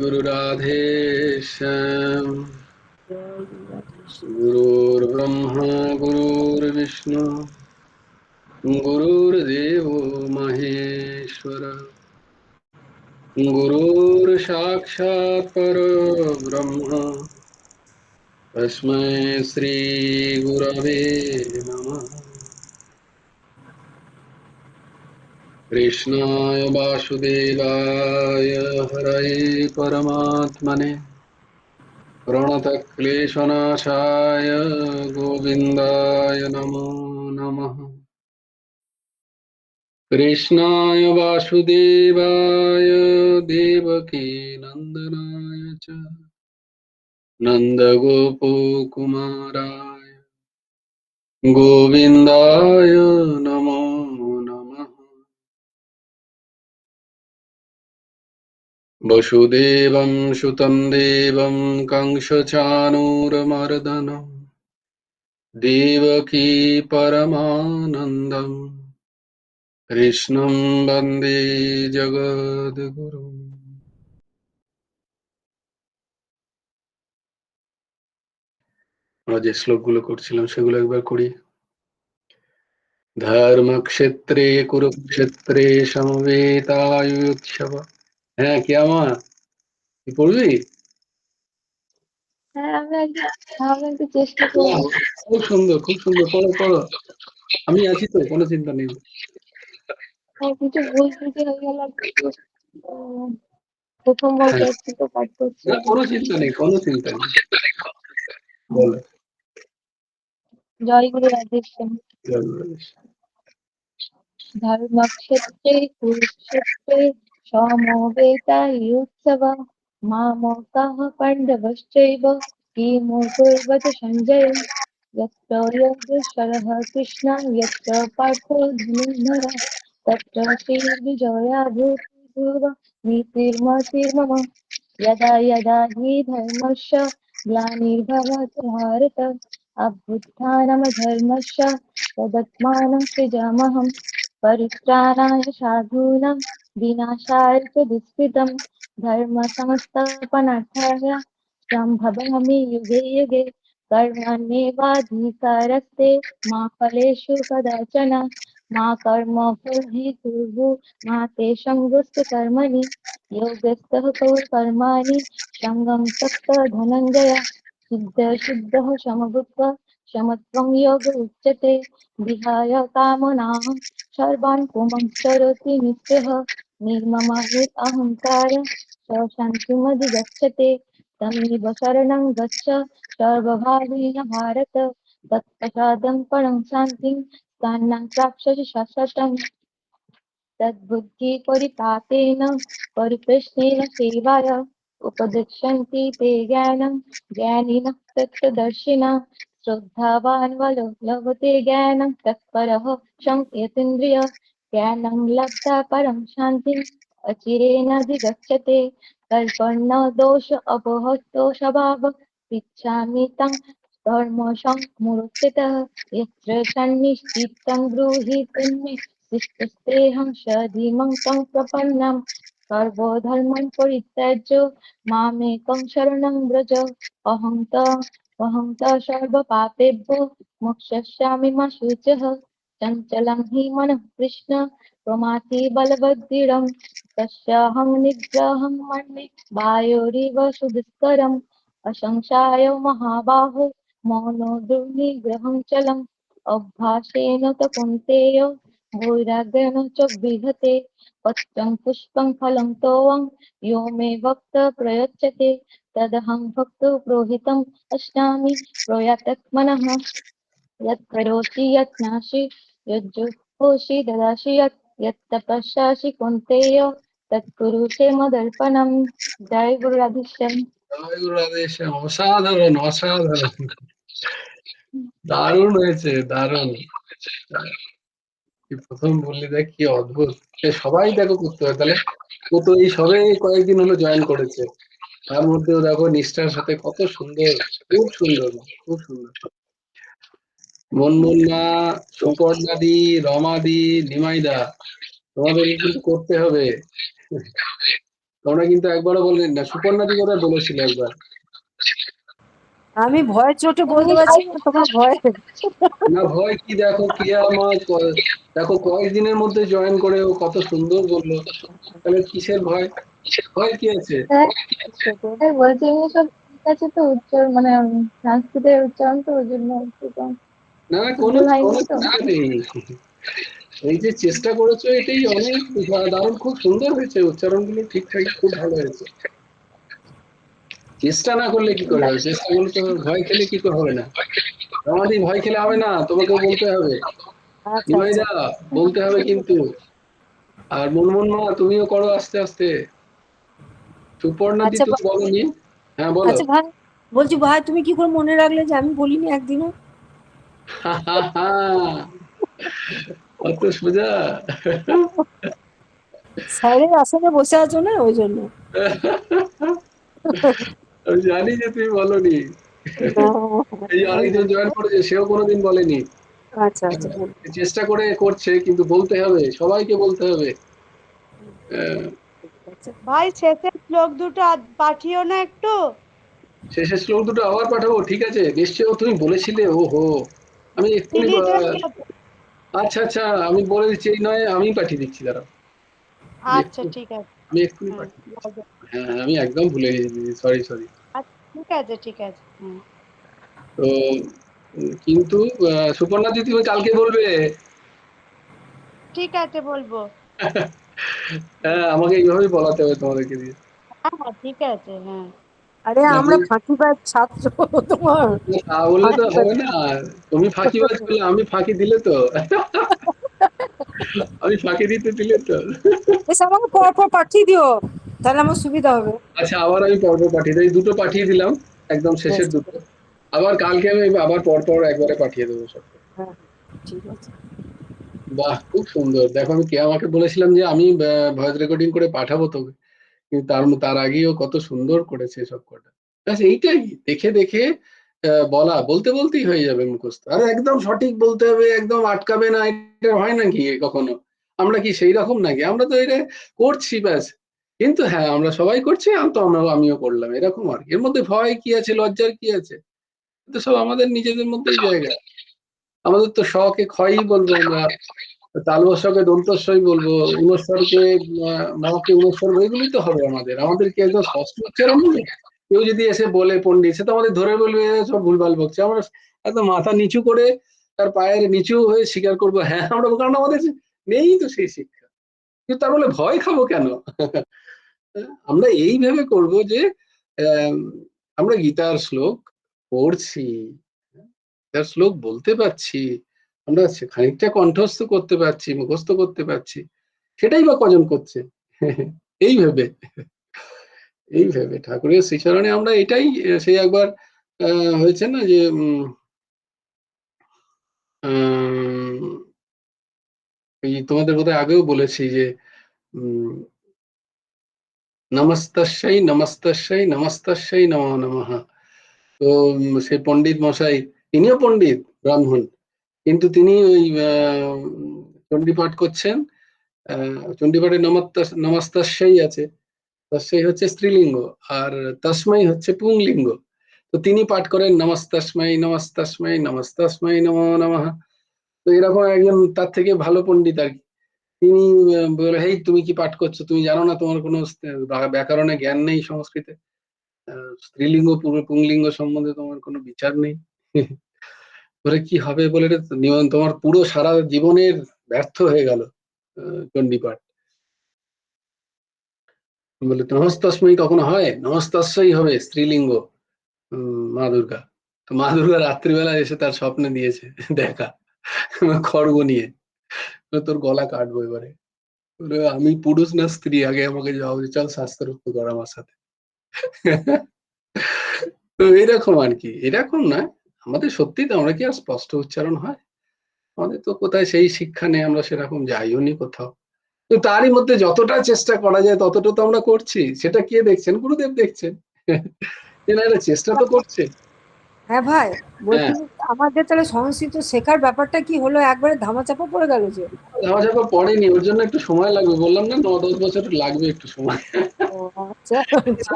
गुरु राधेश्याम। गुरुर्ब्रह्मा गुरुर्विष्णु गुरुर्देवो महेश्वर गुरुर्साक्षात् परब्रह्म तस्मै श्री गुरवे नमः। कृष्णाय वासुदेवाय हरये परमात्मने प्रणतक्लेशनाशाय गोविन्दाय नमो नमः। कृष्णाय वासुदेवाय देवकी नन्दनाय च नन्दगोपकुमाराय गोविन्दाय नमो नमः। वसुदेवं सुतं देवं कंसचाणूरमर्दनं देवकी परमानन्दम् কৃষ্ণং বন্দে জগদ্গুরু। আমরা যে শ্লোকগুলো করছিলাম সেগুলো একবার করি। ধর্মক্ষেত্রে কুরুক্ষেত্রে সমবেতায়ুৎসব। হ্যাঁ কি আমার কি পড়বি? হ্যাঁ, আমি একটু চেষ্টা করবো। খুব সুন্দর খুব সুন্দর, পড়ো পড়ো, আমি আছি তো, কোনো চিন্তা নেই। কিছু ভুল ত্রুটি হয়ে গেল একটু। প্রথমবার হ্যাঁ, যাচ্ছি তো পাঠ করছি। না কোনো চিন্তা নেই, কোনো চিন্তা নেই, বলো। জয় গুরু রাধেশ্যাম। ধর্মক্ষেত্রে কুরুক্ষেত্রে সমবেতাयुत्सवः मामकाः पाण्डवश्चैव किमु कुर्वत सञ्जय। यत्र योगेश्वरः कृष्ण यत्र पार्थो धनुर्धरः तत्र श्रीविजया भूतिर्भुवः नीतिर्मतिर्मम। यदा यदा हि धर्मस्य ग्लानिर्भवति भारत अभ्युत्थानमधर्मस्य तदात्मानं सृजाम्यहम्। परित्राणाय साधूनां विनाशाय च दुष्कृतं धर्मसंस्थापनार्थाय सम्भवामि युगे युगे। कर्मण्येवाधिकारस्ते मा फलेषु कदाचन मा कर्मफलहेतुर्भुः मा ते सङ्गोऽस्ति कर्मणि योगस्थः कुरु कर्माणि सङ्गं त्यक्त्वा धनञ्जय। सिद्धः समभूत्वा समत्वं योग उच्यते विहाय कामनाः सर्वान् पुंश्चरति निःस्पृहः निर्ममः अहङ्कार स शान्तिमधिगच्छते। तमेव शरणं गच्छ सर्वभावेन भारत तत्प्रसादं परं शान्तिं स्थानं प्राप्स्यसि शाश्वतम्। तद्बुद्धिपरिपाकेन परिप्रश्नेन सेवाय उपदिशन्ति ते ज्ञानं ज्ञानिनः तत्त्वदर्शिनः। श्रद्धावान् लभते ज्ञानं तत्परः संयतीन्द्रिय ज्ञानं लब्धा परं शान्तिम् अचिरेणाधिगच्छते। कर्पण्य दोष अपहतो स्वभाव पृच्छामि तं धर्मसंमुच्यतः यत्र सन्निश्चितं ब्रूहि तन्मे शिष्टस्तेऽहं सधीमं तं प्रपन्नं। सर्वधर्मान् परित्यज्य मामेकं शरणं व्रज अहं च सर्वपापेभ्यो मोक्षयिष्यामि मा शुचः। चञ्चलं हि मनः कृष्ण प्रमाथि बलवद्दृढं तस्याहं निग्रहं मन्ये वायोरिव सुदुष्करम्। असंशयो महाबाहो मौनो दुर्निग्रहं चलम् अभ्यासेन च कौन्तेय वैराग्येण च गृह्यते। पत्रं पुष्पं फलं तोयं यो मे भक्त प्रयच्छते तदहं भक्तो पुरोहितम् अस्नामि प्रयतत्मनः। यत् करोषि यत् नासि यज्जुहोषि ददासि यत् तपस्यासि कौन्तेय तत् कुरुषे मदर्पणम्। जय गुरु राधेश्याम। জয় গুরু রাধেশ্যাম। অসাধারণ অসাধারণ, দারুণ হয়েছে, দারুণ। তুই প্রথম বললি দেখ কি অদ্ভুত, সবাই দেখো করতে হয় তাহলে। ও তো এই সবে কয়েকদিন হলো জয়েন করেছে, তার মধ্যেও দেখো নিষ্ঠার সাথে কত সুন্দর, খুব সুন্দর, খুব সুন্দর। মনমন্না, সুপর্ণাদি, রমাদি, নিমাইদা, তোমাদের কিন্তু করতে হবে। তোমরা কিন্তু একবারও বললেন না। সুপর্ণাদি কথা বলেছিল একবার। আমি ভয়ের চোটে বলতে পারছি না, তোমার ভয়। না ভয় কি, দেখো কিয়া আমার দেখো কয়েকদিনের মধ্যে জয়েন করে ও কত সুন্দর বললো, তাহলে কিসের ভয়? ভয় কি আছে? সেটাই বলছি, এগুলো সব ঠিক আছে তো, উচ্চারণ মানে সংস্কৃতের উচ্চারণ তো, ওই জন্য একটু কম না না, শুদ্ধ কোনো হয়নি কোনো তো। চিন্তা নেই। এই যে চেষ্টা করেছো এটাই অনেক দারুণ, খুব সুন্দর হয়েছে, উচ্চারণগুলো ঠিকঠাক, খুব ভালো হয়েছে। চেষ্টা না করলে কি করে হবে? চেষ্টা করলে তো, ভয় খেলে কি করে হবে না? আমাদের ভয় খেলে হবে না, তোমাকে বলতে হবে। আচ্ছা আচ্ছা নিমাইদা বলতে হবে কিন্তু। আর মনমোহন মা তুমিও করো আস্তে আস্তে। সুপর্ণাদি আচ্ছা তুমি বলোনি। হ্যাঁ বলো। আচ্ছা ভাই, বলছি ভাই তুমি কি করে মনে রাখলে যে আমি বলিনি একদিনও? অত সোজা। স্যারের আসনে বসে আছো না, ওই জন্য। আমি জানি যে তুমি বলনি। এই যে আমি আরেকজন বলি। জয়েন করেছে, সেও কোনোদিন বলেনি। আচ্ছা আচ্ছা বলি। চেষ্টা করে করছে, কিন্তু বলতে হবে, সবাইকে বলতে হবে। আহ, আচ্ছা ভাই শেষের শ্লোক দুটো পাঠিও না একটু। শেষের শ্লোক দুটো আবার পাঠাবো, ঠিক আছে নিশ্চয়ই, তুমি বলেছিলে। ও হো, আমি এক্ষুনি ডিলিট হয়ে গেছে। আচ্ছা আচ্ছা, আমি বলে দিচ্ছি, এই নয় আমি পাঠিয়ে দিচ্ছি, দাঁড়াও। আমি আচ্ছা একটু- ঠিক আছে। আমি এক্ষুনি হুম, পাঠিয়ে দিচ্ছি। হ্যাঁ হ্যাঁ, আমি একদম ভুলে গেছি, সরি সরি। আচ্ছা ঠিক আছে ঠিক আছে। হুম। তো কিন্তু সুপর্ণাদি তুমি কালকে বলবে। ঠিক আছে বলবো। হ্যাঁ, আমাকে এইভাবেই বলাতে হবে তোমাদেরকে দিয়ে। হ্যাঁ হ্যাঁ ঠিক আছে হ্যাঁ। আরে আমরা নাহলে ফাঁকিবাজ ছাত্র তোমার। তা বললে তো ফাঁকিবাজ। হবে না। তুমি ফাঁকিবাজ করলে, আমি ফাঁকি দিলে তো। আমি ফাঁকি দিতে দিলে তো। বেশ, আমাকে পর পর পাঠিয়ে দিও, তাহলে আমার সুবিধা হবে। আচ্ছা, আবার আমি পর্ব পাঠিয়ে দিই, দুটো পাঠিয়ে দিলাম, একদম বেশ শেষের ঠিক দুটো। আছে। আবার কালকে আমি আবার পর পর একবারে পাঠিয়ে দেবো সব। হ্যাঁ ঠিক আছে। বাহ, খুব সুন্দর। দেখো আমি কে আমাকে বলেছিলাম যে আমি ভয়েস রেকর্ডিং করে পাঠাবো তোকে, কিন্তু তার তার আগেও কত সুন্দর করেছে সব কটা। ব্যাস এইটাই, দেখে দেখে বলা, বলতে বলতেই হয়ে যাবে মুখস্থ। আর একদম সঠিক বলতে হবে, একদম আটকাবে না, এটা হয় নাকি কখনো? আমরা কি সেই রকম নাকি? আমরা তো এটা করছি ব্যাস। কিন্তু হ্যাঁ, আমরা সবাই করছি, তো আমিও করলাম, এরকম আর কি। এর মধ্যে ভয় কি আছে, লজ্জার কি আছে? তো সব আমাদের নিজেদের মধ্যেই জায়গা। আমাদের তো শখে ক্ষয়ই বলবো আমরা, তালবস্যকে দন্তস্বই বলবো, উনস্বরকে মহাকে উনস্বর, এগুলি তো হবে আমাদের। আমাদেরকে একদম স্পষ্ট উচ্চারণ হলে কেউ যদি এসে বলে পণ্ডিত, সে তো আমাদের ধরে বলবে "এ সব ভুলভাল বকছে"। আমরা একদম মাথা নিচু করে, তার পায়ের নিচু হয়ে স্বীকার করবো, হ্যাঁ আমরা, কারণ আমাদের নেই তো সেই শিক্ষা। কিন্তু তার বলে ভয় খাবো কেন? আমরা এই ভেবে করবো যে আহ, আমরা গীতার শ্লোক পড়ছি, গীতার শ্লোক বলতে পারছি, আমরা খানিকটা কণ্ঠস্থ করতে পারছি, মুখস্থ করতে পারছি, সেটাই বা কজন করছে? এই ভেবে, এই ভেবে ঠাকুরের শ্রীচরণে আমরা এটাই, সেই একবার হয়েছে না যে এই তোমাদের বোধহয় আগেও বলেছি যে উম, নমস্তস্যৈ নমস্তস্যৈ নমস্তস্যৈ নমো নমঃ। তো সেই পণ্ডিত মশাই, তিনিও পণ্ডিত ব্রাহ্মণ, কিন্তু তিনি ওই চণ্ডী পাঠ করছেন। চণ্ডীপাঠে নমস্তস্যৈ আছে, তস্যৈ হচ্ছে স্ত্রীলিঙ্গ, আর তস্মৈ হচ্ছে পুংলিঙ্গ। তো তিনি পাঠ করেন নমস্তস্মৈ নমস্তস্মৈ নমস্তস্মৈ নমো নমঃ। তো এরকম একজন তার থেকে ভালো পণ্ডিত আর কি, তিনি বলে, হেই তুমি কি পাঠ করছো, তুমি জানো না, তোমার কোনো ব্যাকরণে জ্ঞান নেই, সংস্কৃতে স্ত্রীলিঙ্গ পুংলিঙ্গ সম্বন্ধে তোমার কোনো বিচার নেই। বলে কি হবে, বলে এটা তো তোমার পুরো সারা জীবনের ব্যর্থ হয়ে গেল চণ্ডীপাঠ। বলে নমস্তস্মৈ কখনো হয়? নমস্তস্যই হবে স্ত্রীলিঙ্গ, মা দুর্গা। তো মা দুর্গা রাত্রিবেলা এসে তার স্বপ্নে দিয়েছে দেখা, খড়গ নিয়ে, বলে, তোর গলা কাটবো এবারে। বলে, আমি পুরুষ না স্ত্রী, আগে আমাকে জবাব দিতে, চল শাস্ত্রোক্ত কর আমার সাথে। তো এরকম আর কি, এরকম না। আমাদের সত্যি তো, আমরা কি আর স্পষ্ট উচ্চারণ হয়? আমাদের তো কোথায় সেই শিক্ষা নেই, আমরা সেরকম যাইও নি কোথাও। তো তারই মধ্যে যতটা চেষ্টা করা যায় ততটা তো আমরা করছি। সেটা কে দেখছেন? গুরুদেব দেখছেন। এনারা চেষ্টা তো করছে। হ্যাঁ ভাই, বলছি হ্যাঁ, আমাদের তাহলে সংস্কৃত শেখার ব্যাপারটা কি হলো, একবারে ধামাচাপা পড়ে গেল যে? ধামাচাপা পড়েনি, ওর জন্য একটু সময় লাগবে, বললাম না 9-10 বছর লাগবে একটু সময়। ও আচ্ছা আচ্ছা।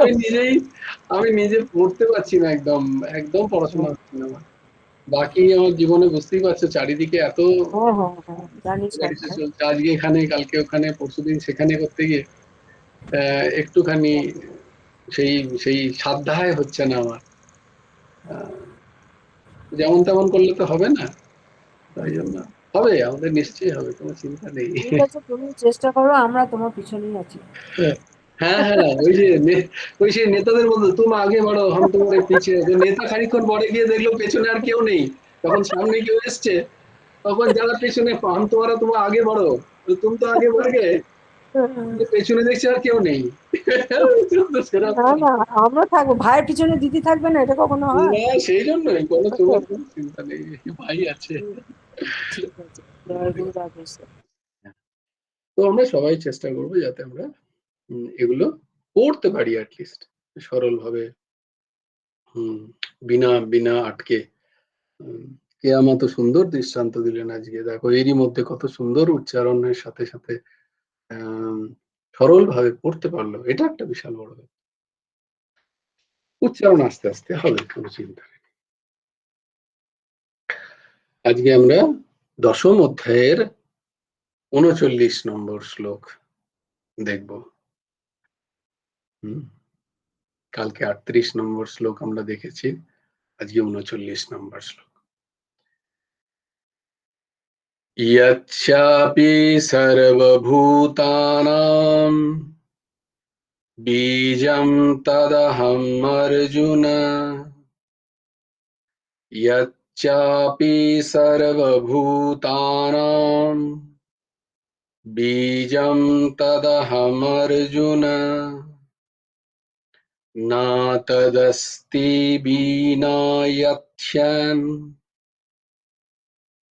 আমি নিজে পড়তে পারছি না, একদম একদম পড়াশোনা হচ্ছে না আমার। বাকি আমার জীবনে বুঝতেই পারছো চারিদিকে এত হ্যাঁ হ্যাঁ হ্যাঁ, জানি সব কিছু ভাই। চলছে, আজকে এখানে কালকে ওখানে পরশুদিন সেখানে করতে গিয়ে একটুখানি সেই সেই সাধ্যায় হচ্ছে না আমার। আহ, যেমন তেমন করলে তো হবে না, তাই জন্য হবে, আমাদের নিশ্চয়ই হবে, কোনো চিন্তা নেই। ঠিক আছে, তুমি চেষ্টা করো, আমরা তোমার পিছনেই আছি। হ্যাঁ হ্যাঁ, ওই সেই নেতাদের মধ্যে তুমি আগে বাড়ো হাম তোমার পিছিয়ে, তো নেতা খানিকক্ষণ পরে গিয়ে দেখলো পেছনে আর কেউ নেই, তখন সামনে কেউ এসছে, তখন যারা পেছনে হাম তোমার আগে বাড়ো, তো তুমি তো আগে বাড় গে, পেছনে দেখছে আর কেউ নেই। না সেরকম। না, আমরা থাকবো, ভাইয়ের পিছনে দিদি থাকবে না, এটা কখনো হয়? না, সেই জন্যই তোমার কোনো চিন্তা নেই, ভাই আছে। ঠিক আছে, জয় গুরু রাধেশ্বর। তো আমরা সবাই চেষ্টা করবো যাতে আমরা এগুলো পড়তে পারি অ্যাটলিস্ট সরল ভাবে, হম, বিনা বিনা আটকে। কেয়ামা তো সুন্দর দৃষ্টান্ত দিলেন আজকে, দেখো এরই মধ্যে কত সুন্দর উচ্চারণের সাথে সাথে আহ সরল ভাবে পড়তে পারলো, এটা একটা বিশাল বড় ব্যাপার। উচ্চারণ আস্তে আস্তে হবে, কোনো চিন্তা নেই। আজকে আমরা 10ম অধ্যায়ের 39 নম্বর শ্লোক দেখব। কালকে 38 নম্বর শ্লোক আমরা দেখেছি, আজকে 39 নম্বর শ্লোক। यच्चापि सर्वभूतानां बीजं तदहम् अर्जुन, यच्चापि सर्वभूतानां बीजं तदहम् अर्जुन, न तदस्ति विना यत्क्षन्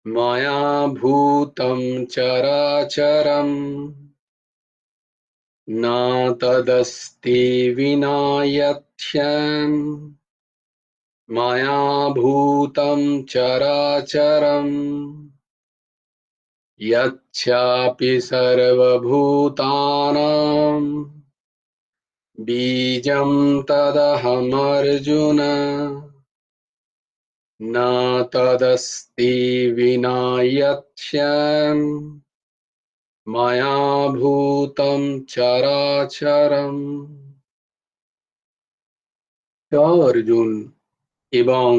मया भूतं चराचरम्, न तदस्ति विना यत्क्षन् मया भूतं चराचरम्, यच्चापि सर्वभूतानां बीजं तदहमर्जुन, न तदस्ति विना यत्क्षन् मया भूतं चराचरम्। अर्जुन, এবং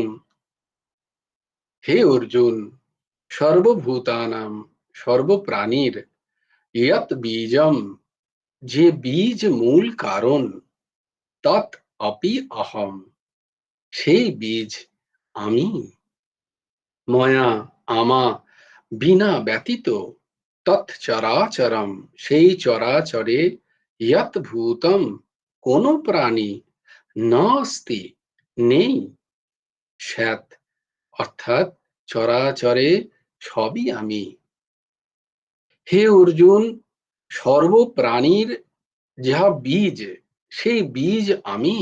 হে অর্জুন, সর্বভূতানাম, সর্বপ্রাণীর, ইয়ৎ বীজম, যে বীজ মূল কারণ, তৎ অপি অহম, সেই বীজ আমি, ময়া, আমা, বিনা ব্যতীত, তৎ চরাচরম, সেই চরাচরে, ইয়ৎ ভূতম, কোন প্রাণী, নাস্তি, নেই, স্যাৎ, অর্থাৎ চরাচরে সবই আমি। হে অর্জুন, সর্বপ্রাণীর যা বীজ, সেই বীজ আমি,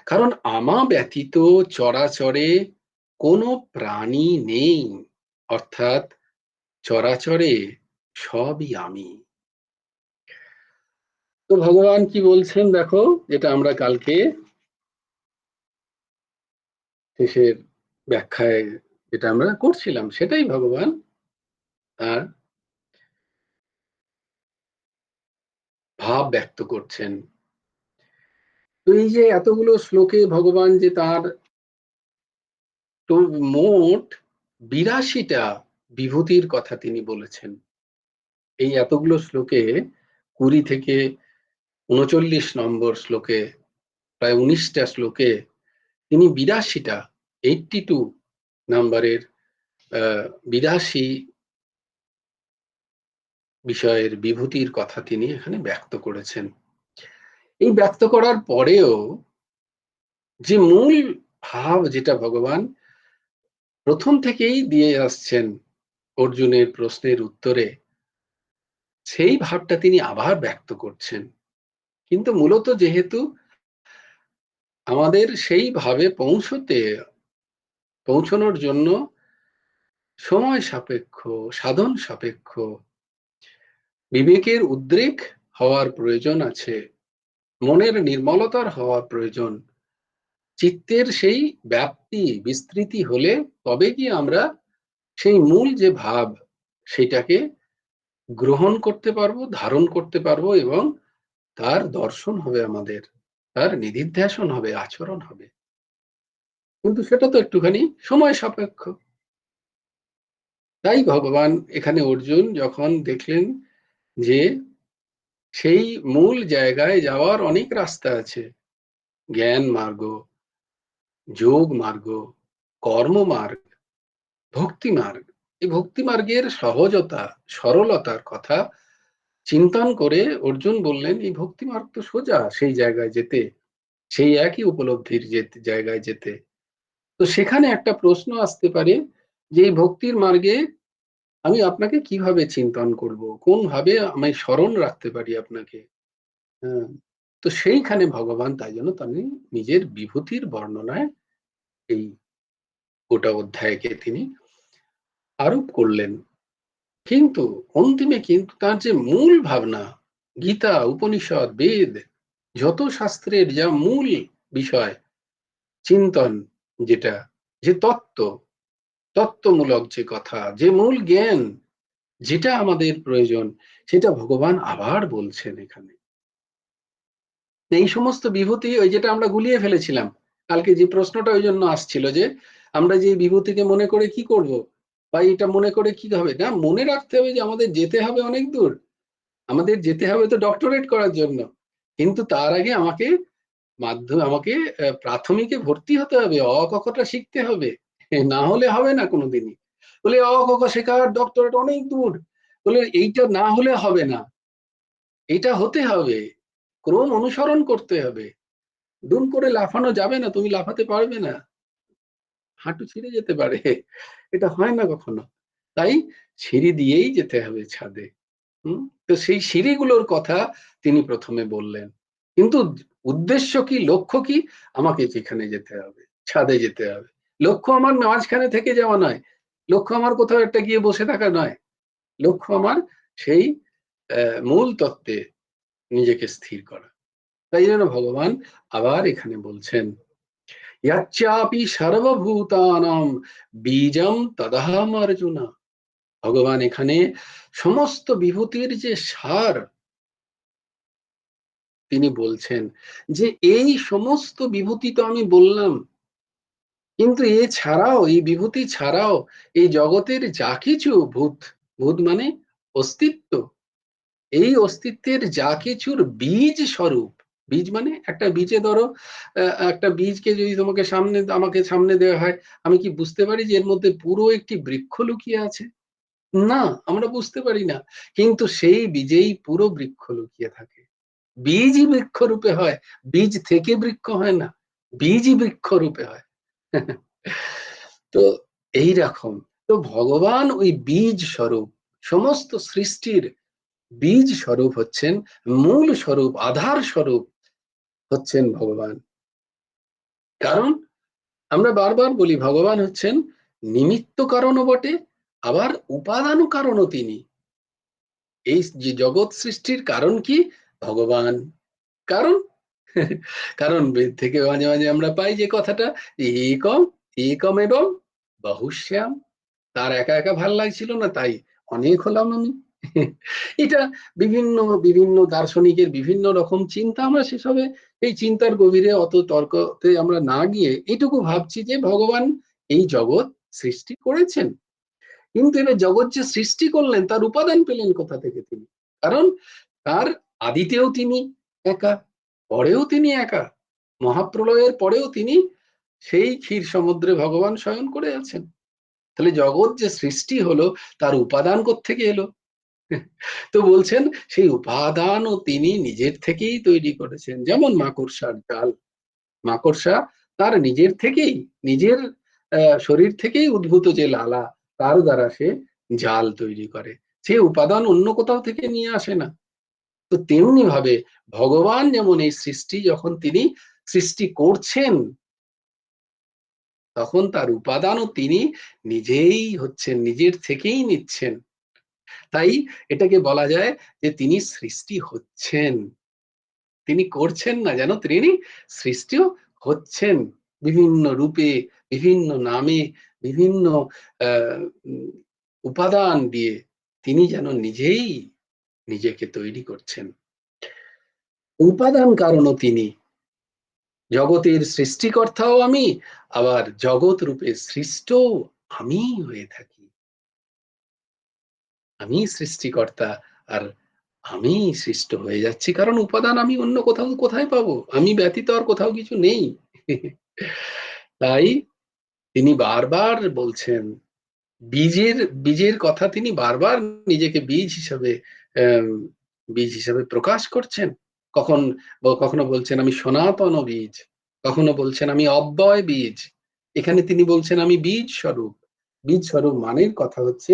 কারণ আমা ব্যতীত চরাচরে কোনো প্রাণী নেই, অর্থাৎ চরাচরে সবই আমি। তো ভগবান কি বলছেন দেখো, যেটা আমরা কালকে শেষের ব্যাখ্যায় যেটা আমরা করছিলাম, সেটাই ভগবান তার ভাব ব্যক্ত করছেন। তো এই যে এতগুলো শ্লোকে ভগবান যে তার তো মোট 82টা বিভূতির কথা তিনি বলেছেন, এই এতগুলো শ্লোকে 20 থেকে 39 নম্বর শ্লোকে, প্রায় 19টা শ্লোকে তিনি 82টা, 82 নাম্বারের 82 বিষয়ের বিভূতির কথা তিনি এখানে ব্যক্ত করেছেন। এই ব্যক্ত করার পরেও যে মূল ভাব, যেটা ভগবান প্রথম থেকেই দিয়ে আসছেন অর্জুনের প্রশ্নের উত্তরে, সেই ভাবটা তিনি আবার ব্যক্ত করছেন। কিন্তু মূলত যেহেতু আমাদের সেই ভাবে পৌঁছতে পৌঁছানোর জন্য সময় সাপেক্ষ, সাধন সাপেক্ষ, বিবেকের উদ্রেক হওয়ার প্রয়োজন আছে, মনের নির্মলতার হওয়ার প্রয়োজন, চিত্তের সেই ব্যাপ্তি বিস্তৃতি হলে তবে কি আমরা সেই মূল যে ভাব সেটাকে গ্রহণ করতে পারবো, ধারণ করতে পারবো, এবং তার দর্শন হবে আমাদের, তার নিধিধ্যাসন হবে, আচরণ হবে। কিন্তু সেটা তো একটুখানি সময় সাপেক্ষ। তাই ভগবান এখানে অর্জুন যখন দেখলেন যে সেই মূল জায়গায় যাওয়ার অনেক রাস্তা আছে, জ্ঞান মার্গ, যোগ মার্গ, কর্ম মার্গ, ভক্তি মার্গ, এই ভক্তি মার্গের সহজতা, সরলতার কথা চিন্তন করে অর্জুন বললেন এই ভক্তি মার্গ তো সোজা সেই জায়গায় যেতে, সেই একই উপলব্ধির জায়গায় যেতে। তো সেখানে একটা প্রশ্ন আসতে পারে যে এই ভক্তির মার্গে আমি আপনাকে কিভাবে চিন্তন করব, কোন ভাবে আমি স্মরণ রাখতে পারি আপনাকে। হ্যাঁ, তো সেইখানে ভগবান তাই জন্য তিনি নিজের বিভূতির বর্ণনায় এই গোটা অধ্যায়কে তিনি আরোপ করলেন। কিন্তু অন্তিমে কিন্তু তার যে মূল ভাবনা, গীতা, উপনিষদ, বেদ, যত শাস্ত্রের যা মূল বিষয় চিন্তন, যেটা যে তত্ত্বমূলক যে কথা, যে মূল জ্ঞান যেটা আমাদের প্রয়োজন, সেটা ভগবান আবার বলছেন এখানে। এই সমস্ত বিভূতি, ওই যেটা আমরা গুলিয়ে ফেলেছিলাম কালকে, যে প্রশ্নটা ওই জন্য আসছিল যে আমরা যে বিভূতিকে মনে করে কি করব, বা এটা মনে করে কি হবে, না মনে রাখতে হবে যে আমাদের যেতে হবে অনেক দূর, আমাদের যেতে হবে তো ডক্টরেট করার জন্য, কিন্তু তার আগে আমাকে আমাকে প্রাথমিকে ভর্তি হতে হবে, অ ক খ টা শিখতে হবে, না হলে হবে না কোনোদিনই। বলে অ ক খ শেখার ডক্টরেট অনেক দূর, বলে এইটা না হলে হবে না, এটা হতে হবে, ক্রম অনুসরণ করতে হবে, দুম করে লাফানো যাবে না, তুমি লাফাতে পারবে না, হাঁটু ছিঁড়ে যেতে পারে, এটা হয় না কখনো। তাই সিঁড়ি দিয়েই যেতে হবে ছাদে। তো সেই সিঁড়িগুলোর কথা তিনি প্রথমে বললেন, কিন্তু উদ্দেশ্য কি, লক্ষ্য কি, আমাকে যেখানে যেতে হবে, ছাদে যেতে হবে। লক্ষ্য আমার মাঝখানে থেকে যাওয়া নয়, লক্ষ্য আমার কোথাও একটা গিয়ে বসে থাকা নয়, লক্ষ্য আমার সেই মূল তত্ত্বে নিজেকে স্থির করা। তাই জন্য ভগবান আবার এখানে বলছেন, ইয়াচ্চাপি সর্বভূতানাং বীজম তদহম অর্জুন। ভগবান এখানে সমস্ত বিভূতির যে সার তিনি বলছেন, যে এই সমস্ত বিভূতি তো আমি বললাম, কিন্তু এছাড়াও, এই বিভূতি ছাড়াও এই জগতের যা কিছু ভূত, ভূত মানে অস্তিত্ব, এই অস্তিত্বের যা কিছুর বীজ স্বরূপ, বীজ মানে একটা বীজে ধরো একটা বীজকে যদি তোমাকে আমাকে সামনে দেওয়া হয়, আমি কি বুঝতে পারি যে এর মধ্যে পুরো একটি বৃক্ষ লুকিয়ে আছে? না, আমরা বুঝতে পারি না, কিন্তু সেই বীজেই পুরো বৃক্ষ লুকিয়ে থাকে। বীজই বৃক্ষ রূপে হয়, বীজ থেকে বৃক্ষ হয় না, বীজই বৃক্ষ রূপে হয়। তো এই রকম, তো ভগবান ওই বীজ স্বরূপ, সমস্ত সৃষ্টির বীজ স্বরূপ হচ্ছেন, মূল স্বরূপ, আধার স্বরূপ হচ্ছেন ভগবান। কারণ আমরা বারবার বলি ভগবান হচ্ছেন নিমিত্ত কারণও বটে, আবার উপাদান কারণও তিনি। এই যে জগৎ সৃষ্টির কারণ কি? ভগবান। কারণ কারণ বেদ থেকে মাঝে মাঝে আমরা পাই যে কথাটা, একম একম এবং বহুশ্যাম, তার একা একা ভাল লাগছিল না, তাই অনেক হলাম আমি। এটা বিভিন্ন বিভিন্ন দার্শনিকের বিভিন্ন রকম চিন্তা, আমরা সেসবে এই চিন্তার গভীরে অত তর্কতে আমরা না গিয়ে এটুকু ভাবছি যে ভগবান এই জগৎ সৃষ্টি করেছেন, কিন্তু এবার জগৎ যে সৃষ্টি করলেন তার উপাদান পেলেন কোথা থেকে তিনি? কারণ তার আদিতেও তিনি একা, পরেও তিনি একা, মহাপ্রলয়ের পরেও তিনি সেই ক্ষীর সমুদ্রে ভগবান শয়ন করে আছেন। তাহলে জগৎ যে সৃষ্টি হলো তার উপাদান কোত্থেকে এলো? তো বলছেন সেই উপাদানও তিনি নিজের থেকেই তৈরি করেছেন। যেমন মাকড়সার জাল, মাকড়সা তার নিজের থেকেই, নিজের শরীর থেকেই উদ্ভূত যে লালা, তার দ্বারা সে জাল তৈরি করে, সে উপাদান অন্য কোথাও থেকে নিয়ে আসে না। তো তেমনি ভাবে ভগবান যেমন এই সৃষ্টি যখন তিনি সৃষ্টি করছেন, তখন তার উপাদানও তিনি নিজেই হচ্ছেন, নিজের থেকেই নিচ্ছেন। তাই এটাকে বলা যায় যে তিনি সৃষ্টি হচ্ছেন, তিনি করছেন না, যেন তিনি সৃষ্টিও হচ্ছেন বিভিন্ন রূপে, বিভিন্ন নামে, বিভিন্ন উপাদান দিয়ে তিনি যেন নিজেই নিজেকে তৈরি করছেন। উপাদান কারণও তিনি, জগতের সৃষ্টিকর্তাও আমি, আবার জগৎ রূপে সৃষ্টও আমি হয়ে থাকি। আমি সৃষ্টিকর্তা, আর আমি সৃষ্ট হয়ে যাচ্ছি, কারণ উপাদান আমি অন্য কোথাও কোথায় পাবো? আমি ব্যতীত আর কোথাও কিছু নেই। তাই তিনি বারবার বলছেন, বীজের বীজের কথা তিনি বারবার নিজেকে বীজ হিসাবে প্রকাশ করছেন। কখনো বলছেন আমি সনাতন বীজ, কখনো বলছেন আমি অব্যয় বীজ। এখানে তিনি বলছেন আমি বীজ স্বরূপ। বীজ স্বরূপ মানের কথা হচ্ছে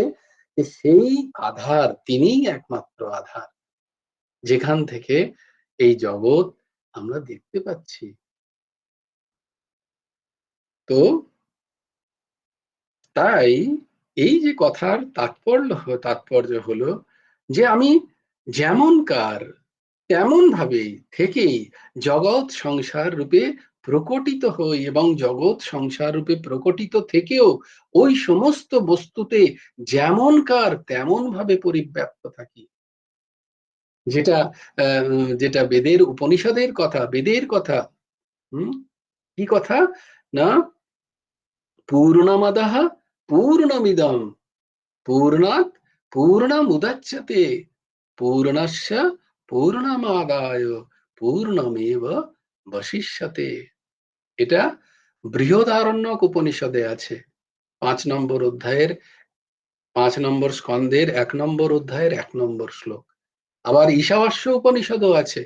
যে সেই আধার, তিনিই একমাত্র আধার, যেখান থেকে এই জগৎ আমরা দেখতে পাচ্ছি। তো তাই এই যে কথার তাৎপর্য হলো যে আমি যেমনকার তেমন ভাবেই থেকেই জগৎ সংসার রূপে প্রকটিত হই, এবং জগৎ সংসার রূপে প্রকটিত থেকেও ওই সমস্ত বস্তুতে যেমনকার তেমন ভাবে পরিব্যাপ্ত থাকি। যেটা যেটা বেদের উপনিষদের কথা, বেদের কথা। কি কথা? না, পূর্ণমাদাহ পূর্ণমিদম পূর্ণাৎ পূর্ণমুদচ্যতে পূর্ণস্য পূর্ণমাদায় পূর্ণমেব বশিষ্যতে। এটা বৃহদারণ্যক উপনিষদে আছে, 5 নম্বর অধ্যায়ের 5 নম্বর স্কন্ধের 1 নম্বর অধ্যায়ের 1 নম্বর শ্লোক। আবার ঈশাবাস্য উপনিষদও আছে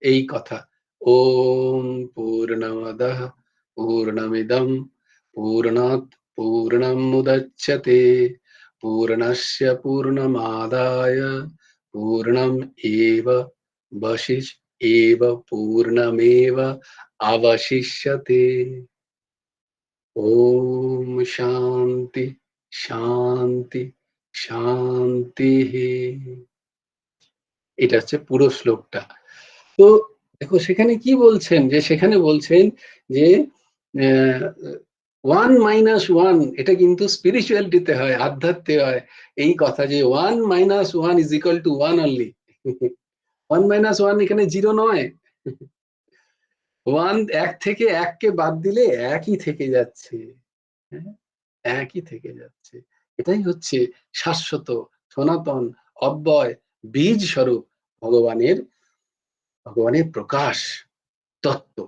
এই কথা। ওম পূর্ণমদঃ পূর্ণমিদম পূর্ণাৎ পূর্ণমুদচ্যতে পূর্ণস্য পূর্ণমাদায় পূর্ণম এব পূর্ণমেব অবশিষ্যতে। ওম শান্তি শান্তি শান্তি। এটা হচ্ছে পুরো শ্লোকটা। তো দেখো সেখানে কি বলছেন, যে সেখানে বলছেন যে 1 - 1, এটা কিন্তু স্পিরিচুয়ালিটিতে হয়, আধ্যাত্মে হয় এই কথা, যে 1 - 1 = 1 অনলি। 1 - 1 এখানে 0 নয়। 1 থেকে 1কে বাদ দিলে একই থেকে যাচ্ছে। হ্যাঁ, একই থেকে যাচ্ছে। এটাই হচ্ছে শাশ্বত, সনাতন, অব্যয়, বীজ স্বরূপ ভগবানের ভগবানের প্রকাশ, তত্ত্ব।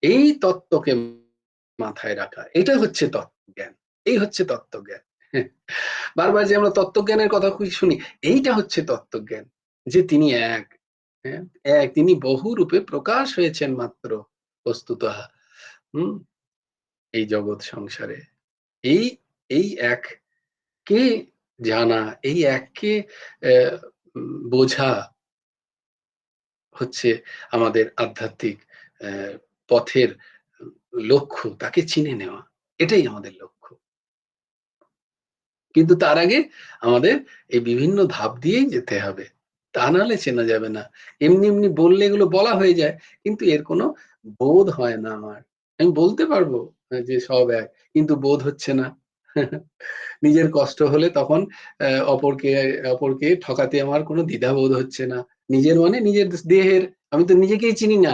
এই তত্ত্বকে মাথায় রাখা, এটা হচ্ছে তত্ত্বজ্ঞান। এই হচ্ছে তত্ত্বজ্ঞান। বারবার যে আমরা তত্ত্বজ্ঞানের কথা শুনি, এইটা হচ্ছে তত্ত্বজ্ঞান, যে তিনি এক। হ্যাঁ, এক, তিনি বহু রূপে প্রকাশ হয়েছেন মাত্র বস্তুতঃ হম এই জগৎ সংসারে। এই এই এককে জানা, এই এককে বোঝা হচ্ছে আমাদের আধ্যাত্মিক পথের লক্ষ্য। তাকে চিনে নেওয়া, এটাই আমাদের লক্ষ্য। কিন্তু তার আগে আমাদের এই বিভিন্ন ধাপ দিয়েই যেতে হবে, তা নাহলে চেনা যাবে না। এমনি এমনি বললে এগুলো বলা হয়ে যায়, কিন্তু এর কোনো বোধ হয় না আমার। আমি বলতে পারবো যে সব এক, কিন্তু বোধ হচ্ছে না। নিজের কষ্ট হলে তখন অপরকে অপরকে ঠকাতে আমার কোনো দ্বিধাবোধ হচ্ছে না। নিজের মানে নিজের দেহের, আমি তো নিজেকেই চিনি না।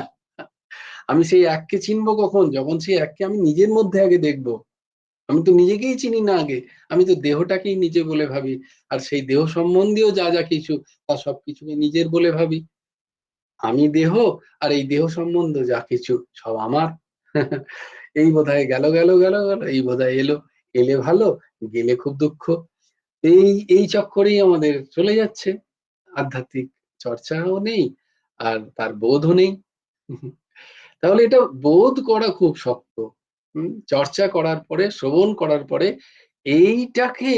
আমি সেই এককে চিনবো কখন? যখন সেই এককে আমি নিজের মধ্যে আগে দেখবো। আমি তো নিজেকেই চিনি না আগে, আমি তো দেহটাকেই নিজে বলে ভাবি, আর সেই দেহ সম্বন্ধীয় যা যা কিছু, তা সবকিছুকে নিজের বলে ভাবি। আমি দেহ, আর এই দেহ সম্বন্ধ যা কিছু সব আমার। এই বোধহয় গেল গেল গেল গেল, এই বোধহয় এলো, এলে ভালো, গেলে খুব দুঃখ। এই এই চক্করেই আমাদের চলে যাচ্ছে। আধ্যাত্মিক চর্চাও নেই, আর তার বোধও নেই। তাহলে এটা বোধ করা খুব শক্ত। চর্চা করার পরে, শ্রবণ করার পরে এইটাকে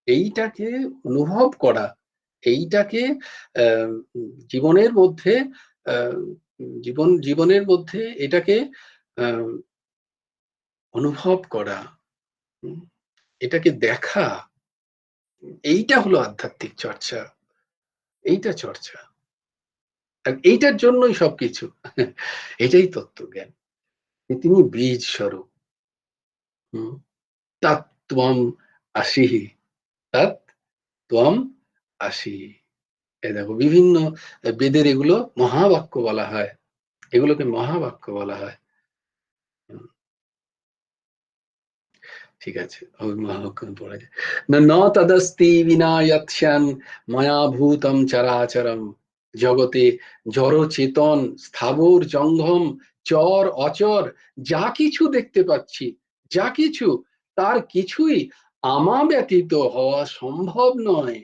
এইটাকে অনুভব করা, এইটাকে জীবনের মধ্যে জীবনের মধ্যে এটাকে অনুভব করা, এটাকে দেখা, এইটা হলো আধ্যাত্মিক চর্চা, এইটা চর্চা। আর এইটার জন্যই সবকিছু। এটাই তত্ত্বজ্ঞান। তিনি বীজ স্বরূপ। তত্ত্বম আসিহি, তত্ত্বম আসিহি। এই দেখো বিভিন্ন বেদের এগুলো মহাবাক্য বলা হয়, এগুলোকে মহাবাক্য বলা হয়। ঠিক আছে, ওই মহাবাক্য পড়া যায় না। ন তদস্তি বিনা যৎস্যান ময়া ভূতম চরাচরম। জগতে জড় চেতন স্থাবর জঙ্গম চর অচর যা কিছু দেখতে পাচ্ছি, যা কিছু, তার কিছুই আমা ব্যতীত হওয়া সম্ভব নয়।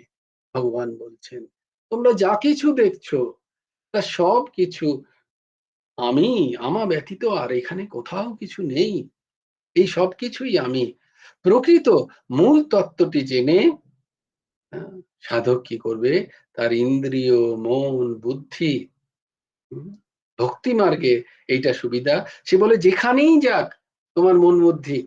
ভগবান বলছেন তোমরা যা কিছু দেখছো তা সব কিছু আমি, আমা ব্যতীত আর এখানে কোথাও কিছু নেই, এই সব কিছুই আমি। প্রকৃত মূল তত্ত্বটি জেনে সাধক কি করবে, তার ইন্দ্রিয় মন বুদ্ধি, ভক্তি মার্গে এইটা সুবিধা। সে বলে যেখানেই যাক তোমার মন বুদ্ধি,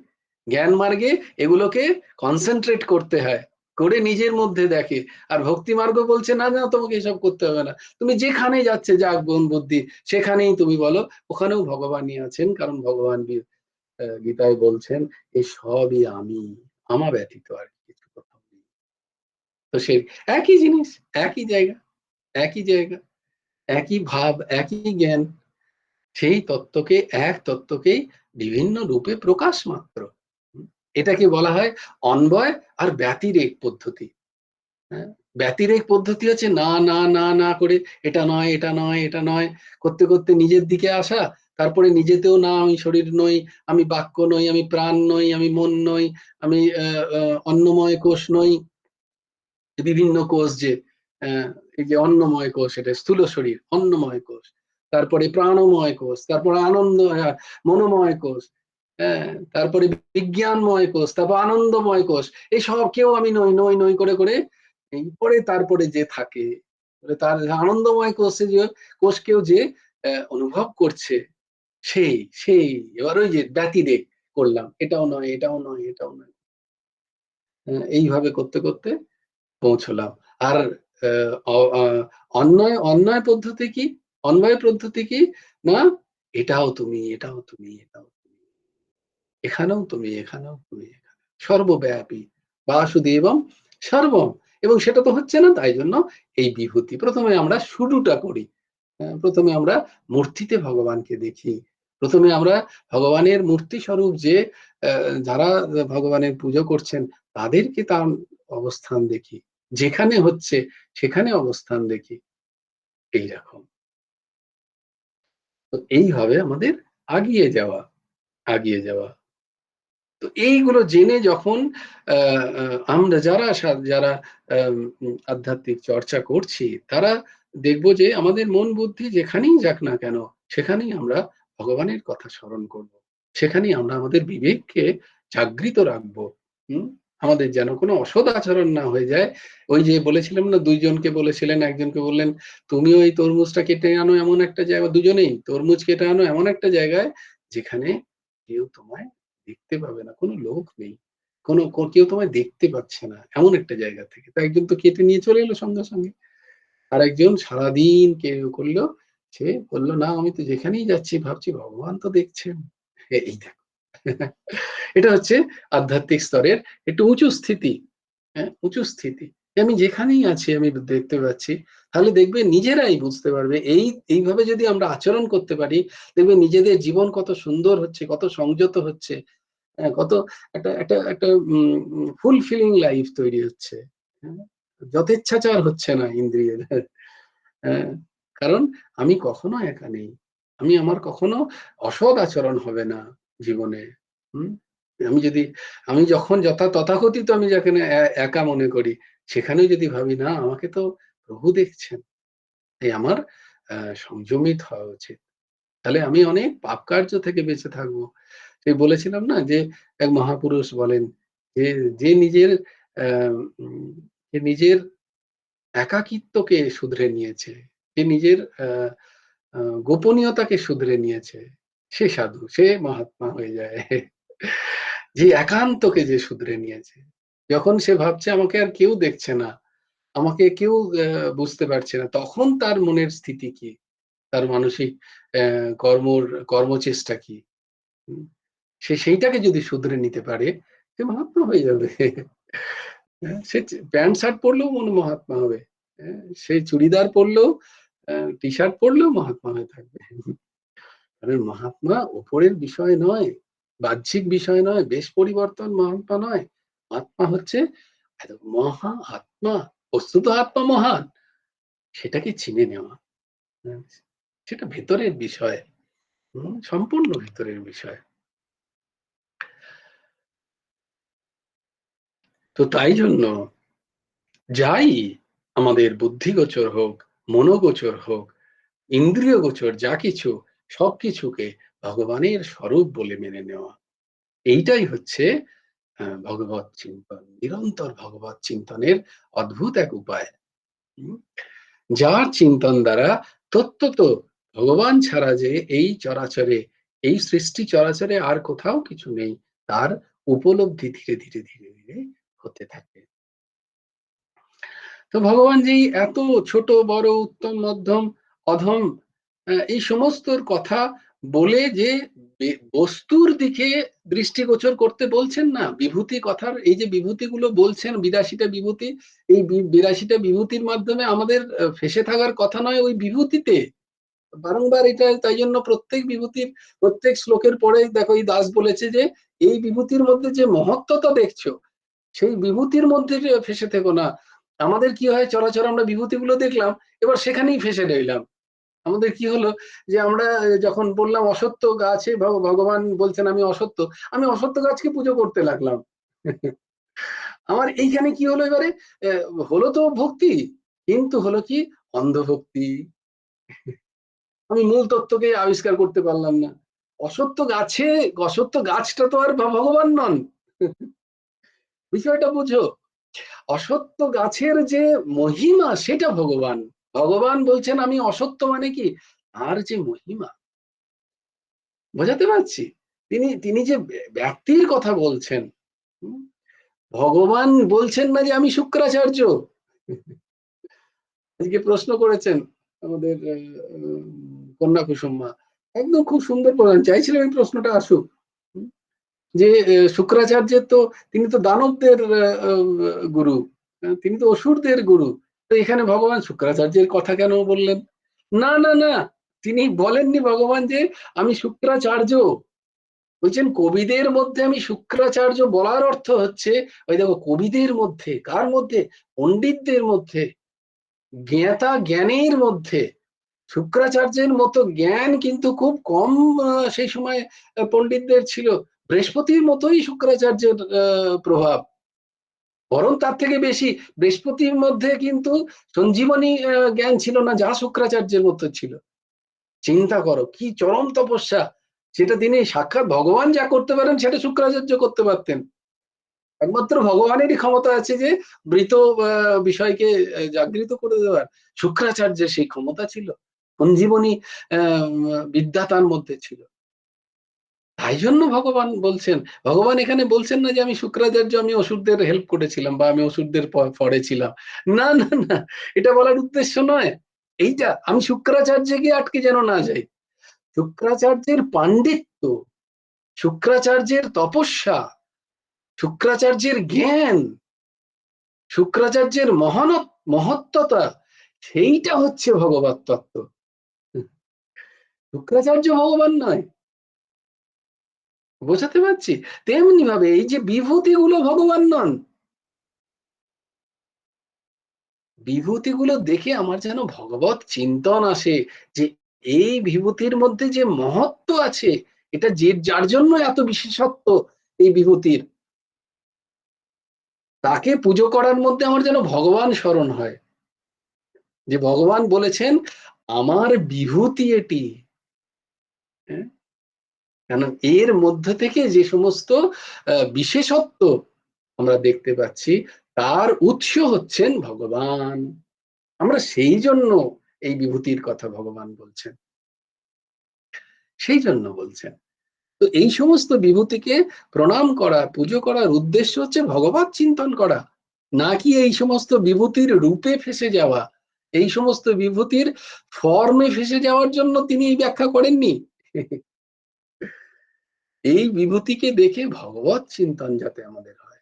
জ্ঞান মার্গে এগুলোকে কনসেন্ট্রেট করতে হয়, করে নিজের মধ্যে দেখে। আর ভক্তি মার্গ বলছে না না তোমাকে এসব করতে হবে না, তুমি যেখানে যাচ্ছে যাক মন বুদ্ধি, সেখানেই তুমি বলো, ওখানেও ভগবানই আছেন। কারণ ভগবান গীতায় বলছেন এই সবই আমি, আমা ব্যতীত আর কিছু কোথাও নেই। তো সেই একই জিনিস, একই জায়গা, একই জায়গা, একই ভাব, একই জ্ঞান, সেই তত্ত্বকে, এক তত্ত্বকেই বিভিন্ন রূপে প্রকাশ মাত্র। এটাকে বলা হয় অন্বয় আর ব্যতিরেক পদ্ধতি। হ্যাঁ, ব্যতিরেক পদ্ধতি হচ্ছে না না না না করে এটা নয় এটা নয় এটা নয় করতে করতে নিজের দিকে আসা। তারপরে নিজেতেও না, আমি শরীর নই, আমি বাক্য নই, আমি প্রাণ নই, আমি মন নই, আমি অন্নময় কোষ নই। বিভিন্ন কোষ যে এই যে অন্নময় কোষ, এটা স্থূল শরীর অন্নময় কোষ, তারপরে প্রাণময় কোষ, তারপরে আনন্দ মনোময় কোষ, হ্যাঁ, তারপরে বিজ্ঞানময় কোষ, তারপর আনন্দময় কোষ। এই সব কেউ আমি নই নই নই করে করে এই পরে তারপরে যে থাকে, তার আনন্দময় কোষে যে কোষকেও যে অনুভব করছে, সেই সেই এবার ওই যে ব্যতিরেক করলাম, এটাও নয় এটাও নয় এটাও নয়, এইভাবে করতে করতে পৌঁছলাম। আর অন্যয় অন্যয় পদ্ধতি কি, অন্বয় পদ্ধতি কি, না এটাও তুমি এটাও তুমি এটাও তুমি, এখানেও তুমি এখানেও তুমি, সর্বব্যাপী বাসুদেবম সর্বম। এবং সেটা তো হচ্ছে না, তাই জন্য এই বিভূতি প্রথমে আমরা শুরুটা করি। প্রথমে আমরা মূর্তিতে ভগবানকে দেখি, প্রথমে আমরা ভগবানের মূর্তি স্বরূপ যে যারা ভগবানের পুজো করছেন তাদেরকে তার অবস্থান দেখি, যেখানে হচ্ছে সেখানে অবস্থান দেখি। এইরকম তো এইভাবে আমাদের আগিয়ে যাওয়া, আগিয়ে যাওয়া। তো এইগুলো জেনে যখন আমরা যারা যারা আধ্যাত্মিক চর্চা করছি, তারা দেখবো যে আমাদের মন বুদ্ধি যেখানেই যাক না কেন, সেখানেই আমরা ভগবানের কথা স্মরণ করব, সেখানেই আমরা আমাদের বিবেককে জাগৃত রাখবো। হম, আমাদের যেন কোনো অসৎ আচরণ না হয়ে যায়। ওই যে বলেছিলাম না, দুইজনকে বলেছিলেন, একজনকে বললেন তুমি ওই তরমুজটা কেটে আনো এমন একটা জায়গা, দুজনেই তরমুজ কেটে আনো এমন একটা জায়গায় যেখানে কেউ তোমায় দেখতে পাবে না, কোনো লোক নেই, কেউ তোমায় দেখতে পাচ্ছে না, এমন একটা জায়গা থেকে। তো একজন তো কেটে নিয়ে চলে এলো সঙ্গে সঙ্গে, আর একজন সারাদিন কেউ করলো, সে বললো না আমি তো যেখানেই যাচ্ছি ভাবছি ভগবান তো দেখছেন। এই দেখো, এটা হচ্ছে আধ্যাত্মিক স্তরের একটু উঁচু স্থিতি। হ্যাঁ, উঁচু স্থিতি, আমি যেখানেই আছি আমি দেখতে পাচ্ছি। তাহলে দেখবে নিজেরাই বুঝতে পারবে, এইভাবে যদি আমরা আচরণ করতে পারি, দেখবে নিজেদের জীবন কত সুন্দর হচ্ছে, কত সংযত হচ্ছে, কত একটা একটা একটা ফুলফিলিং লাইফ তৈরি হচ্ছে। হ্যাঁ, যথেচ্ছাচার হচ্ছে না ইন্দ্রিয়ের। হ্যাঁ, কারণ আমি কখনো একা নেই, আমার কখনো অসৎ আচরণ হবে না জীবনে। হম, আমি যদি, আমি যখন তথাকথিত আমি যেখানে একা মনে করি, সেখানেও যদি ভাবি না আমাকে তো প্রভু দেখছেন, তাই আমার সংযমিত হওয়া উচিত। তাহলে আমি অনেক পাপ কার্য থেকে বেঁচে থাকবো। সেই বলেছিলাম না যে এক মহাপুরুষ বলেন যে যে নিজের আহ যে নিজের একাকিত্বকে শুধরে নিয়েছে, যে নিজের গোপনীয়তাকে শুধরে নিয়েছে, সে সাধু, সে মহাত্মা হয়ে যায়। যে একান্তকে যে শুধরে নিয়েছে, যখন সে ভাবছে আমাকে আর কেউ দেখছে না, আমাকে কেউ বুঝতে পারছে না, তখন তার মনের স্থিতি কি, তার মানসিক কর্মচেষ্টা কি, সে সেইটাকে যদি শুধরে নিতে পারে, সে মহাত্মা হয়ে যাবে। সে প্যান্ট শার্ট পরলেও মনে মহাত্মা হবে, সে চুড়িদার পরলেও, টি শার্ট পরলেও মহাত্মা হয়ে থাকবে। কারণ মহাত্মা উপরের বিষয় নয়, বাহ্যিক বিষয় নয়, বেশ পরিবর্তন মহাত্মা নয়। আত্মা হচ্ছে মহা আত্মা, বস্তুত আত্মা মহান, সেটাকে চিনে নেওয়া, সেটা ভেতরের বিষয়, সম্পূর্ণ ভেতরের বিষয়। তো তাই জন্য যাই আমাদের বুদ্ধিগোচর হোক, মনোগোচর হোক, ইন্দ্রিয় গোচর যা কিছু, সবকিছুকে ভগবানের স্বরূপ বলে মেনে নেওয়া, এইটাই হচ্ছে ভগবত চিন্তন, নিরন্তর ভগবত চিন্তনের অদ্ভুত এক উপায়। যার চিন্তন দ্বারা তত্ত্বত ভগবান ছাড়া যে এই চরাচরে, এই সৃষ্টি চরাচরে আর কোথাও কিছু নেই, তার উপলব্ধি ধীরে ধীরে ধীরে ধীরে হতে থাকে। তো ভগবান যেই এত ছোট বড় উত্তম মধ্যম অধম এই সমস্তর কথা বলে যে বস্তুর দিকে দৃষ্টিগোচর করতে বলছেন না, বিভূতি কথার এই যে বিভূতিগুলো বলছেন, ৮২টা বিভূতি, এই ৮২টা বিভূতির মাধ্যমে আমাদের ফেঁসে থাকার কথা নয় ওই বিভূতিতে। বারংবার এটা, তাই জন্য প্রত্যেক বিভূতির প্রত্যেক শ্লোকের পরে দেখো এই দাস বলেছে যে এই বিভূতির মধ্যে যে মহত্বতা দেখছো, সেই বিভূতির মধ্যে ফেঁসে থেকো না। আমাদের কি হয়, চরাচর আমরা বিভূতিগুলো দেখলাম, এবার সেখানেই ফেঁসে রইলাম। আমাদের কি হলো যে আমরা যখন বললাম অসত্য গাছে ভগবান বলছেন আমি অসত্য, আমি অসত্য গাছকে পুজো করতে লাগলাম। আমার এইখানে কি হলো এবারে, হলো তো ভক্তি, কিন্তু হলো কি অন্ধভক্তি। আমি মূল তত্ত্বকে আবিষ্কার করতে পারলাম না। অসত্য গাছে, অসত্য গাছটা তো আর ভগবান নন। বিষয়টা বুঝো, অসত্য গাছের যে মহিমা সেটা ভগবান। ভগবান বলছেন আমি অসত্য, মানে কি আর যে মহিমা, বোঝাতে পারছি? তিনি তিনি যে ব্যক্তির কথা বলছেন, ভগবান বলছেন না যে আমি শুক্রাচার্য। আজকে প্রশ্ন করেছেন আমাদের কন্যা কুসুম্মা, একদম খুব সুন্দর প্রশ্ন, চাইছিলাম এই প্রশ্নটা আসুক, যে শুক্রাচার্যের তো, তিনি তো দানবদের গুরু, তিনি তো অসুরদের গুরু, তো এখানে ভগবান শুক্রাচার্যের কথা কেন বললেন? না না না, তিনি বলেননি ভগবান যে আমি শুক্রাচার্য, বলছেন কবিদের মধ্যে আমি শুক্রাচার্য, বলার অর্থ হচ্ছে ওই দেখো কবিদের মধ্যে, কার মধ্যে, পণ্ডিতদের মধ্যে, জ্ঞাতা জ্ঞানের মধ্যে শুক্রাচার্যের মতো জ্ঞান কিন্তু খুব কম সেই সময় পণ্ডিতদের ছিল। বৃহস্পতির মতোই শুক্রাচার্যের প্রভাব, বরং তার থেকে বেশি। বৃহস্পতির মধ্যে কিন্তু সঞ্জীবনী জ্ঞান ছিল না, যা শুক্রাচার্যের মতো ছিল। চিন্তা করো কি চরম তপস্যা, সেটা তিনি সাক্ষাৎ ভগবান যা করতে পারেন সেটা শুক্রাচার্য করতে পারতেন। একমাত্র ভগবানেরই ক্ষমতা আছে যে মৃত বিষয়কে জাগৃত করে দেওয়ার, শুক্রাচার্যের সেই ক্ষমতা ছিল, সঞ্জীবনী বিদ্যা তার মধ্যে ছিল। তাই জন্য ভগবান বলছেন, ভগবান এখানে বলছেন না যে আমি শুক্রাচার্য, আমি অসুরদের হেল্প করেছিলাম বা আমি অসুরদের পরে ছিলাম, না না না, এটা বলার উদ্দেশ্য নয়। এইটা আমি শুক্রাচার্যকে আটকে যেন না যাই, শুক্রাচার্যের পাণ্ডিত্য, শুক্রাচার্যের তপস্যা, শুক্রাচার্যের জ্ঞান, শুক্রাচার্যের মহত্ততা, সেইটা হচ্ছে ভগবত তত্ত্ব। শুক্রাচার্য ভগবান নয়, বোঝাতে পারছি? তেমনি ভাবে এই যে বিভূতিগুলো ভগবান নন, বিভূতিগুলো দেখে আমার যেন ভগবত চিন্তন আসে, যে এই বিভূতির মধ্যে যে মহত্ব আছে, এটা যে যার জন্য এত বিশেষত্ব এই বিভূতির, তাকে পুজো করার মধ্যে আমার যেন ভগবান স্মরণ হয়, যে ভগবান বলেছেন আমার বিভূতি এটি। হ্যাঁ, কারণ এর মধ্য থেকে যে সমস্ত বিশেষত্ব আমরা দেখতে পাচ্ছি, তার উৎস হচ্ছেন ভগবান। আমরা সেই জন্য এই বিভূতির কথা ভগবান বলছেন, সেই জন্য বলছেন। তো তো এই সমস্ত বিভূতিকে প্রণাম করা, পুজো করার উদ্দেশ্য হচ্ছে ভগবত চিন্তন করা, নাকি এই সমস্ত বিভূতির রূপে ফেসে যাওয়া, এই সমস্ত বিভূতির ফর্মে ফেসে যাওয়ার জন্য তিনি এই ব্যাখ্যা করেননি। এই বিভূতিকে দেখে ভগবত চিন্তন যাতে আমাদের হয়,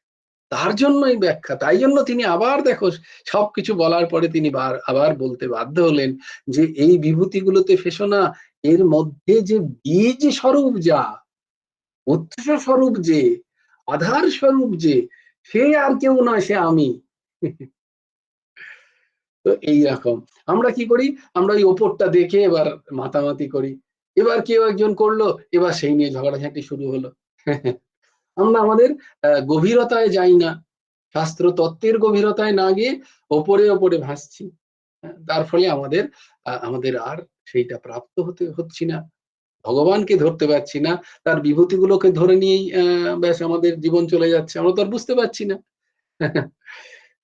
তার জন্য এই ব্যাখ্যা। তাই জন্য তিনি আবার দেখো সবকিছু বলার পরে তিনি আবার বলতে বাধ্য হলেন যে এই বিভূতিগুলোতে ফেসো না, এর মধ্যে যে বীজ স্বরূপ, যা উৎস স্বরূপ, যে আধার স্বরূপ, যে সে আর কেউ নয়, সে আমি। তো এইরকম আমরা কি করি, আমরা ওই ওপরটা দেখে এবার মাতামাতি করি, এবার কেউ একজন করলো, এবার সেই নিয়ে ঝগড়াঝাঁটি শুরু হলো। আমরা আমাদের গভীরতায় যাই না, শাস্ত্র তত্ত্বের গভীরতায় না গিয়ে ওপরে ওপরে ভাসছি। তার ফলে আমাদের আর সেইটা প্রাপ্ত হচ্ছি না, ভগবানকে ধরতে পারছি না, তার বিভূতিগুলোকে ধরে নিয়েই ব্যাস আমাদের জীবন চলে যাচ্ছে, আমরা তো আর বুঝতে পারছি না।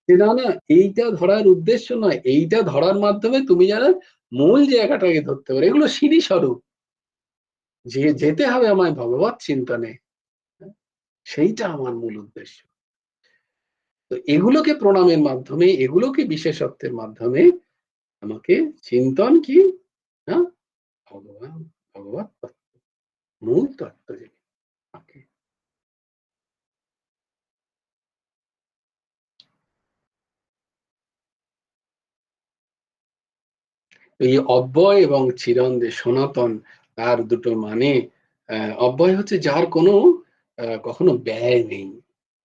সেটা না, এইটা ধরার উদ্দেশ্য নয়, এইটা ধরার মাধ্যমে তুমি যারা মূল জায়গাটাকে ধরতে পারো, এগুলো সিঁড়ি স্বরূপ, যে যেতে হবে আমায় ভগবত চিন্তনে, সেইটা আমার মূল উদ্দেশ্য। তো এগুলোকে প্রণামের মাধ্যমে, এগুলোকে বিশেষত্বের মাধ্যমে আমাকে চিন্তন কি না, ভগবান, ভগবত তত্ত্ব, মূল তত্ত্ব যেটা। Okay. এই অব্যয় এবং চিরঞ্জে সনাতন, তার দুটো মানে, অব্যয় হচ্ছে যার কোনো কখনো ব্যয় নেই,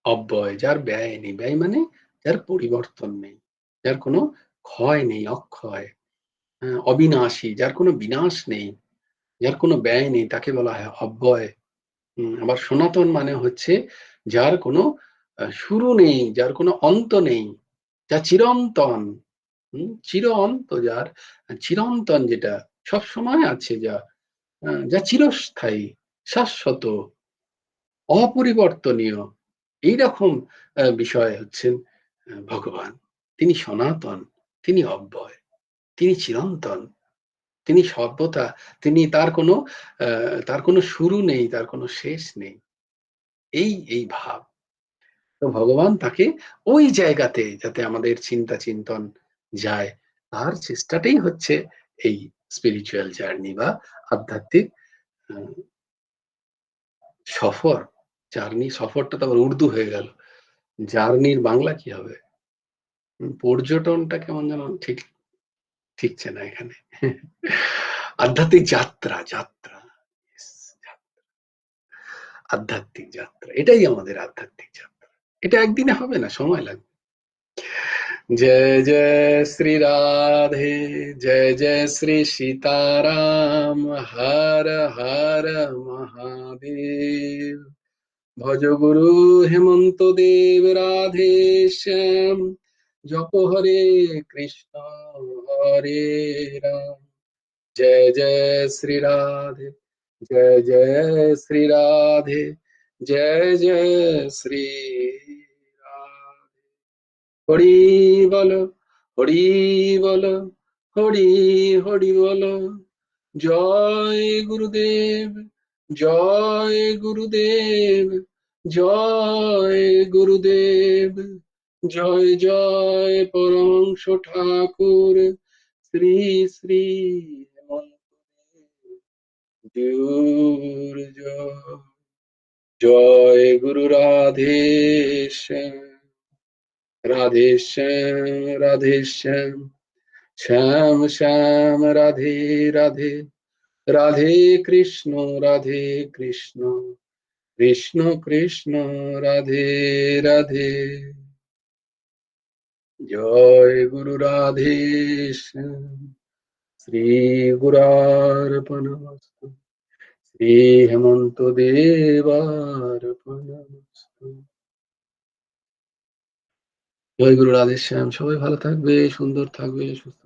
অব্যয় যার ব্যয় নেই, ব্যয় মানে যার পরিবর্তন নেই, যার কোনো ক্ষয় নেই, অক্ষয়, অবিনাশী, যার কোনো বিনাশ নেই, যার কোনো ব্যয় নেই, তাকে বলা হয় অব্যয়। আবার সনাতন মানে হচ্ছে যার কোনো শুরু নেই, যার কোনো অন্ত নেই, যা চিরন্তন, চির অন্ত, যার চিরন্তন, যেটা সব সময় আছে, যা যা চিরস্থায়ী, শাশ্বত, অপরিবর্তনীয়, এইরকম বিষয় হচ্ছেন ভগবান। তিনি সনাতন, তিনি অব্যয়, তিনি চিরন্তন, তিনি সর্বদা, তিনি তার কোনো শুরু নেই, তার কোনো শেষ নেই, এই ভাব। তো ভগবান তাকে ওই জায়গাতে যাতে আমাদের চিন্তা চিন্তন যায়, তার চেষ্টাটাই হচ্ছে এই স্পিরিচুয়াল জার্নি বা আধ্যাত্মিক আহ, সফর। জার্নি, সফরটা তো আবার উর্দু হয়ে গেল, জার্নির বাংলা কি হবে? পর্যটনটা কেমন যেন ঠিক ঠিকছে না এখানে। আধ্যাত্মিক যাত্রা, যাত্রা, Yes, আধ্যাত্মিক যাত্রা, এটাই আমাদের আধ্যাত্মিক যাত্রা। এটা একদিনে হবে না, সময় লাগবে। जय जय श्री राधे, जय जय श्री सीताराम, हर हर महादेव। भज गुरु हेमंत देव राधे श्याम, जप हरे कृष्ण हरे राम। जय जय श्री राधे, जय जय श्री राधे, जय जय श्री राधे। হরি বল, হরি বল, হরি হরি বল। জয় গুরুদেব, জয় গুরুদেব, জয় গুরুদেব। জয় জয় পরমংশ ঠাকুর শ্রী শ্রী হেমন্ত দেব জয়। জয় গুরু রাধে শ্যাম, রাধে শ্যাম, রাধে শ্যাম, শ্যাম শ্যাম রাধে রাধে, রাধে কৃষ্ণ, রাধে কৃষ্ণ, কৃষ্ণ কৃষ্ণ, রাধে রাধে। জয় গুরু রাধে শ্যাম। শ্রী গুরার্পণমস্তু, শ্রী হেমন্ত দেবার্পণমস্তু। জয় গুরু রাধে শ্যাম। সবাই ভালো থাকবে, সুন্দর থাকবে, সুস্থ